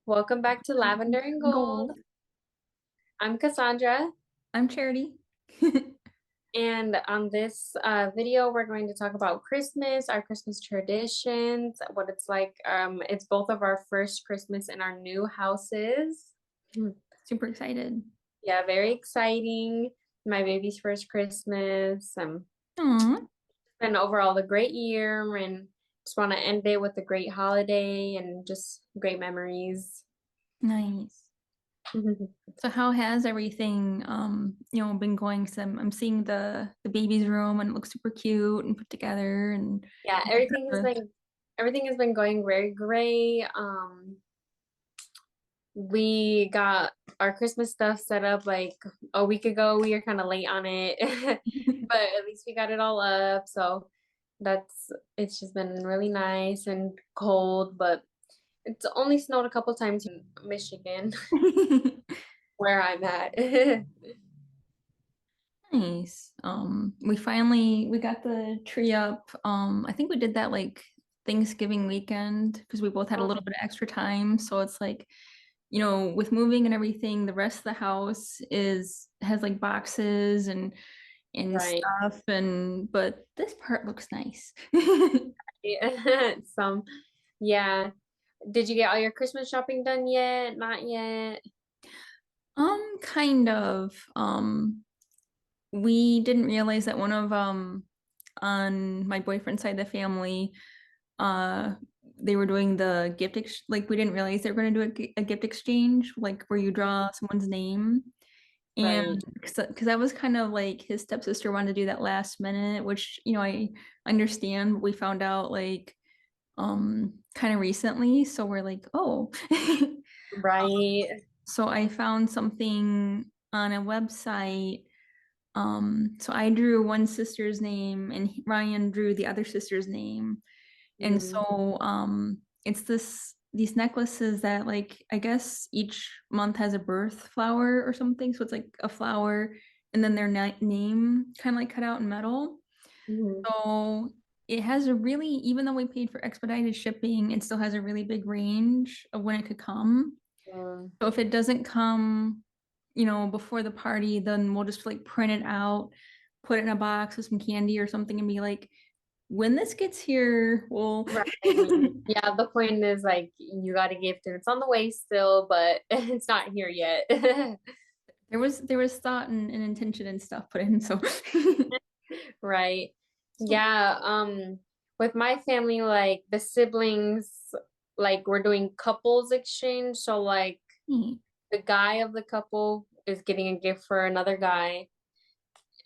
Welcome back to Lavender and Gold. Gold. I'm Cassandra, I'm Charity. and on this video, we're going to talk about Christmas, our Christmas traditions, what it's like. It's both of our first Christmas in our new houses. Super excited. Yeah, very exciting. My baby's first Christmas. Aw, And overall, a great year, and just want to end it with a great holiday and just great memories. nice. So how has everything been going? So I'm seeing the baby's room and it looks super cute and put together and Yeah, everything has been going very great. We got our Christmas stuff set up like a week ago. We are kind of late on it, but at least we got it all up. So it's just been really nice and cold, but it's only snowed a couple times in Michigan, where I'm at. Nice. We got the tree up. I think we did that like Thanksgiving weekend because we both had a little bit of extra time. So it's like, with moving and everything, the rest of the house is has like boxes and Right. stuff and but this part looks nice. Some, yeah. Did you get all your Christmas shopping done yet? Not yet. Kind of. We didn't realize that one of on my boyfriend's side of the family, uh they were doing the like we didn't realize they were going to do a gift exchange like where you draw someone's name. And Right. because that was kind of like his stepsister wanted to do that last minute, which I understand, but we found out like kind of recently, so we're like, oh. Right. So I found something on a website. So I drew one sister's name and Ryan drew the other sister's name. And Mm, so it's these necklaces that like I guess each month has a birth flower or something. So it's like a flower and then their name kind of like cut out in metal. mhm. So it has a really, even though we paid for expedited shipping, it still has a really big range of when it could come. Mm, So if it doesn't come, before the party, then we'll just like print it out, put it in a box with some candy or something and be like, when this gets here, we'll right. Yeah, the point is like you got a gift and it's on the way still, but it's not here yet. there was thought and intention and stuff put in. So Right. so Yeah, with my family, like the siblings, like we're doing couples exchange. So like neat. the guy of the couple is getting a gift for another guy.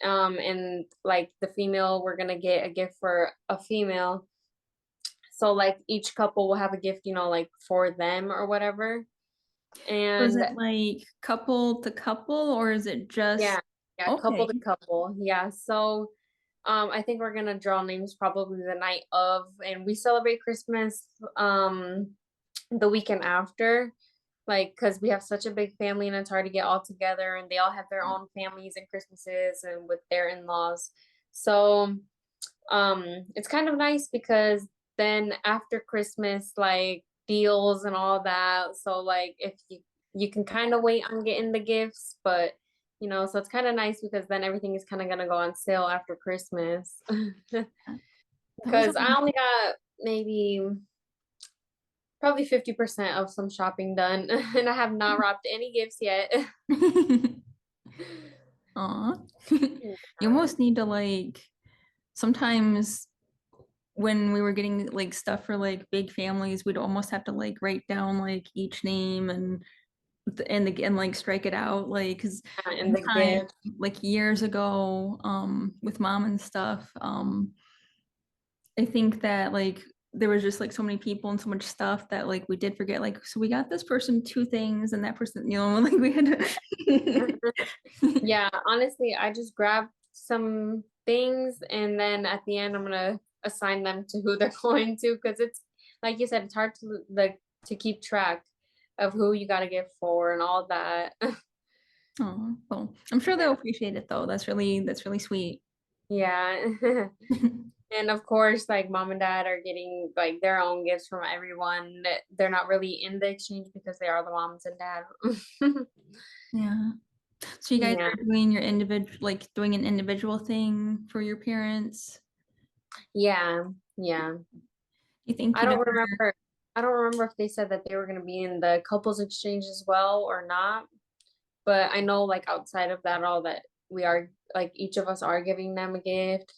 And like the female, we're gonna get a gift for a female. So like each couple will have a gift, like for them or whatever. So is And it like couple to couple or is it yeah, just yeah, couple okay? to couple. Yeah. So I think we're gonna draw names probably the night of, and we celebrate Christmas the weekend after, like because we have such a big family and it's hard to get all together, and they all have their own families and Christmases and with their in-laws. So it's kind of nice because then after Christmas, like deals and all that. So like if you can kind of wait on getting the gifts, but so it's kind of nice because then everything is kind of gonna go on sale after Christmas. That was Because I only got maybe probably 50% of some shopping done, and I have not wrapped any gifts yet. Aw. You Yeah. almost need to like sometimes when we were getting like stuff for like big families, we'd almost have to like write down like each name and again like strike it out like because And one the time gift. like years ago with mom and stuff I think that like there was just like so many people and so much stuff that like we did forget like so we got this person two things and that person like we had to Yeah, honestly, I just grabbed some things and then at the end I'm gonna assign them to who they're going to, because it's like you said, it's hard to like to keep track of who you gotta give for and all that. Oh, well, I'm sure they'll Yeah. appreciate it though. That's really sweet. Yeah. And of course, like mom and dad are getting like their own gifts from everyone. They're not really in the exchange because they are the moms and dad. Yeah. So you guys Yeah. are doing your individual, like doing an individual thing for your parents. Yeah. Yeah. You think I you'd don't ever, remember. I don't remember if they said that they were going to be in the couples exchange as well or not. But I know like outside of that, all that we are like each of us are giving them a gift.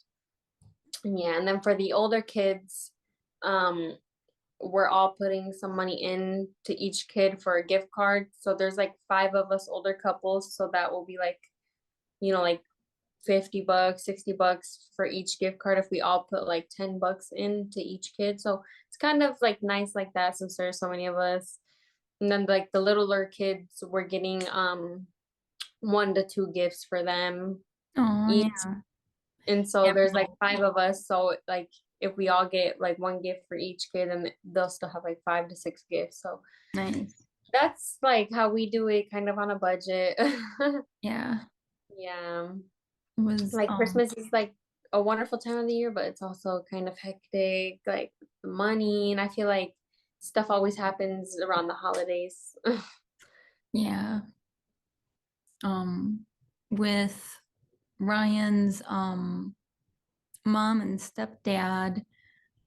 Yeah, and then for the older kids, um, we're all putting some money in to each kid for a gift card. So there's like five of us older couples, so that will be like, like $50, $60 for each gift card if we all put like $10 into each kid. So it's kind of like nice like that since there's so many of us. And then like the littler kids, we're getting 1 to 2 gifts for them oh each. yeah. And so Yeah. there's like five of us. So like if we all get like 1 gift for each kid, then they'll still have like 5 to 6 gifts. So Nice. that's like how we do it kind of on a budget. Yeah. Yeah. It was Like Christmas is like a wonderful time of the year, but it's also kind of hectic, like the money. And I feel like stuff always happens around the holidays. yeah. Um with Ryan's mom and stepdad,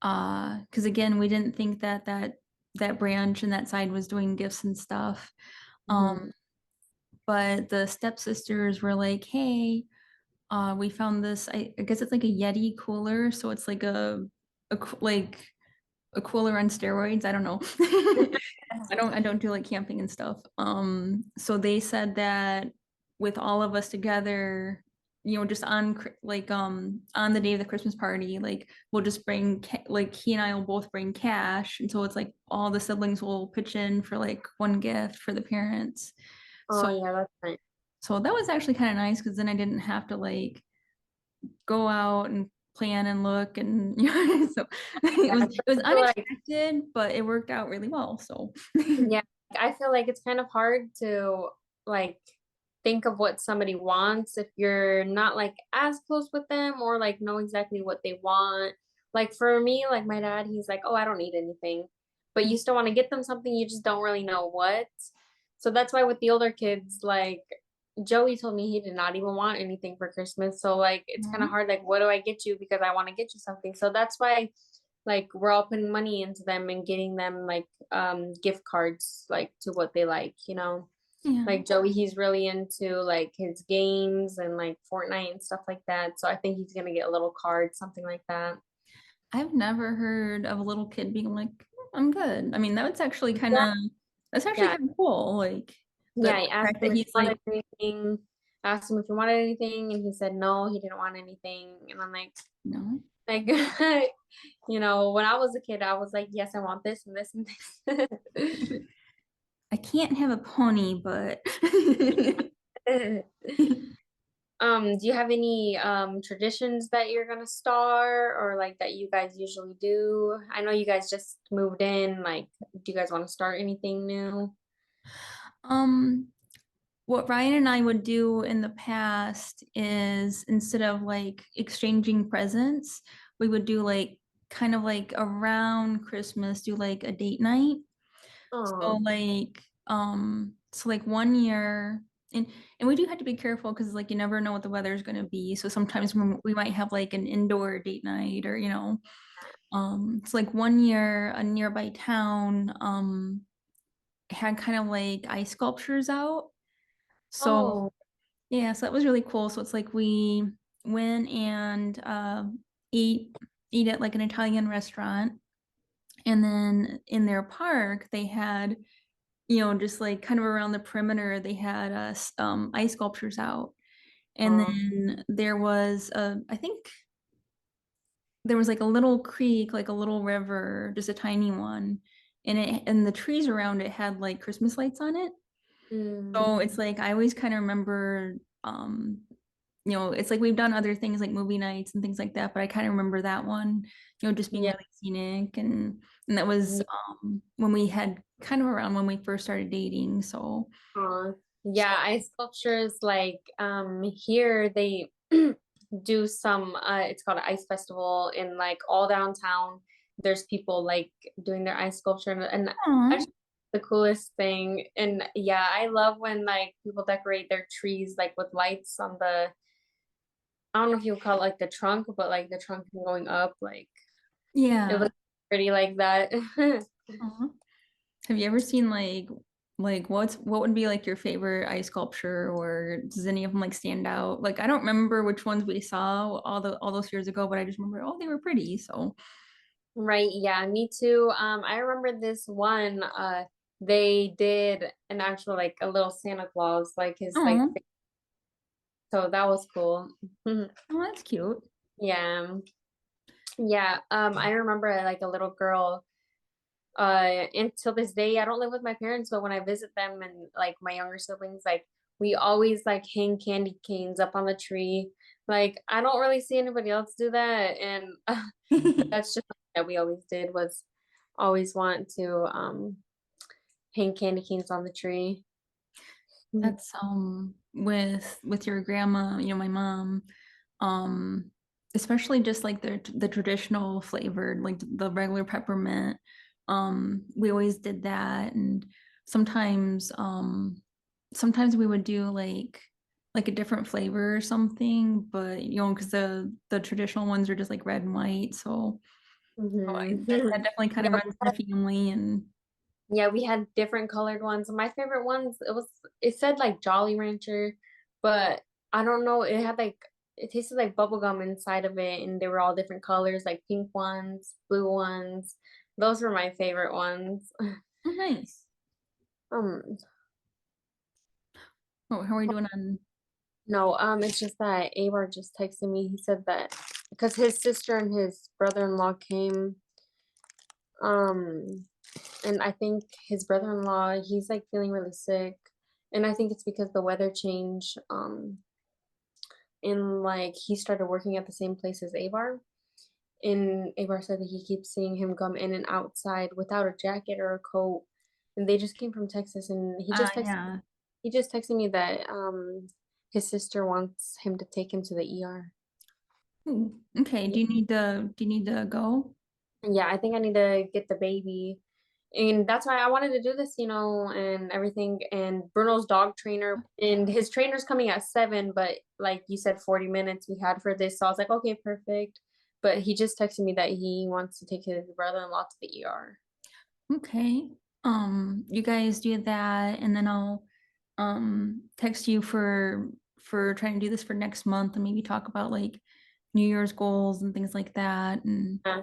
because again, we didn't think that that branch and that side was doing gifts and stuff. Mhm. But the stepsisters were like, hey, we found this, I guess it's like a Yeti cooler, so it's like like a cooler on steroids. I don't know. I don't do like camping and stuff. So they said that with all of us together, just on the day of the Christmas party, like we'll just like he and I will both bring cash, and so it's like all the siblings will pitch in for like one gift for the parents. Oh So yeah, that's nice. so that was actually kind of nice because then I didn't have to like go out and plan and look and so it Yeah, was I it was feel like unexpected, but it worked out really well. So yeah, I feel like it's kind of hard to like think of what somebody wants if you're not like as close with them or like know exactly what they want. Like for me, like my dad, he's like, "Oh, I don't need anything." But you still want to get them something, you just don't really know what. So that's why with the older kids, like Joey told me he did not even want anything for Christmas. So like it's kind of Mhm. hard like what do I get you because I want to get you something. So that's why like we're all putting money into them and getting them like gift cards like to what they like. Yeah, Like Joey, he's really into like his games and like Fortnite and stuff like that. So I think he's gonna get a little card, something like that. I've never heard of a little kid being like, I'm good. I mean, Yeah, that's actually yeah, kind of cool. Like yeah. the I asked fact him that if he he's like, wanted anything. Asked him if he wanted anything, and he said no, he didn't want anything. And I'm no, like, when I was a kid, I was like, yes, I want this and this and this. I can't have a pony, but Do you have any traditions that you're gonna start or like that you guys usually do? I know you guys just moved in. Like, do you guys want to start anything new? um what Ryan and I would do in the past is instead of like exchanging presents, we would do like kind of like around Christmas, do like a date night. So Oh, like 1 year, and we do have to be careful because like you never know what the weather is going to be. So sometimes we might have like an indoor date night or it's like 1 year a nearby town had kind of like ice sculptures out. So oh, yeah, so that was really cool. So it's like we went and eat eat at like an Italian restaurant, and then in their park they had, just like kind of around the perimeter, they had ice sculptures out. And oh, then I think there was like a little creek, like a little river, just a tiny one, and the trees around it had like Christmas lights on it. mm, So it's like I always kind of remember, it's like we've done other things like movie nights and things like that, but I kind of remember that one, just being yeah, really scenic, and that was yeah, when we had kind of around when we first started dating. aw. So Yeah, ice sculptures like here they do some it's called an ice festival in like all downtown. There's people like doing their ice sculpture and I Aw. just the coolest thing. And yeah, I love when like people decorate their trees like with lights on the I don't know if you would call it like the trunk, but like the trunk going up, like it Yeah. looks pretty like that. Aw. Have you ever seen like what would be like your favorite ice sculpture, or does any of them like stand out? Like I don't remember which ones we saw all those years ago, but I just remember, oh, they were pretty. So Right, yeah, me too. I remember this one, they did an actual like a little Santa Claus, like his like oh, so that was cool. oh, that's cute. Yeah. Yeah. I remember like a little girl, until this day, I don't live with my parents, but when I visit them and like my younger siblings, like we always like hang candy canes up on the tree. Like I don't really see anybody else do that. And that's just something that we always did was always want to hang candy canes on the tree. Mhm. That's with your grandma, my mom, um especially just like the traditional flavored, like the regular peppermint. We always did that, and sometimes sometimes we would do like a different flavor or something, but because the traditional ones are just like red and white, so Mhm. that definitely kind of Yeah, runs in the family. And yeah, we had different colored ones. My favorite ones, it said like Jolly Rancher, but I don't know, it had like it tasted like bubble gum inside of it and they were all different colors, like pink ones, blue ones. Those were my favorite ones. oh, nice. Um, Oh, how are we doing on? no, it's just that Abar just texted me. He said that because his sister and his brother-in-law came, um, and I think his brother-in-law, he's like feeling really sick. And I think it's because the weather change. And like he started working at the same place as Abar. And Abar said that he keeps seeing him come in and outside without a jacket or a coat. And they just came from Texas and Yeah. he just texted me that his sister wants him to take him to the ER. Ooh, okay. Do you need to go? Yeah, I think I need to get the baby. And that's why I wanted to do this, and everything. And Bruno's dog trainer and his trainer's coming at 7, but like you said, 40 minutes we had for this. So I was like, okay, perfect. But he just texted me that he wants to take his brother-in-law to the ER. Okay. You guys do that, and then I'll text you for trying to do this for next month, and maybe talk about like New Year's goals and things like that. And Yeah.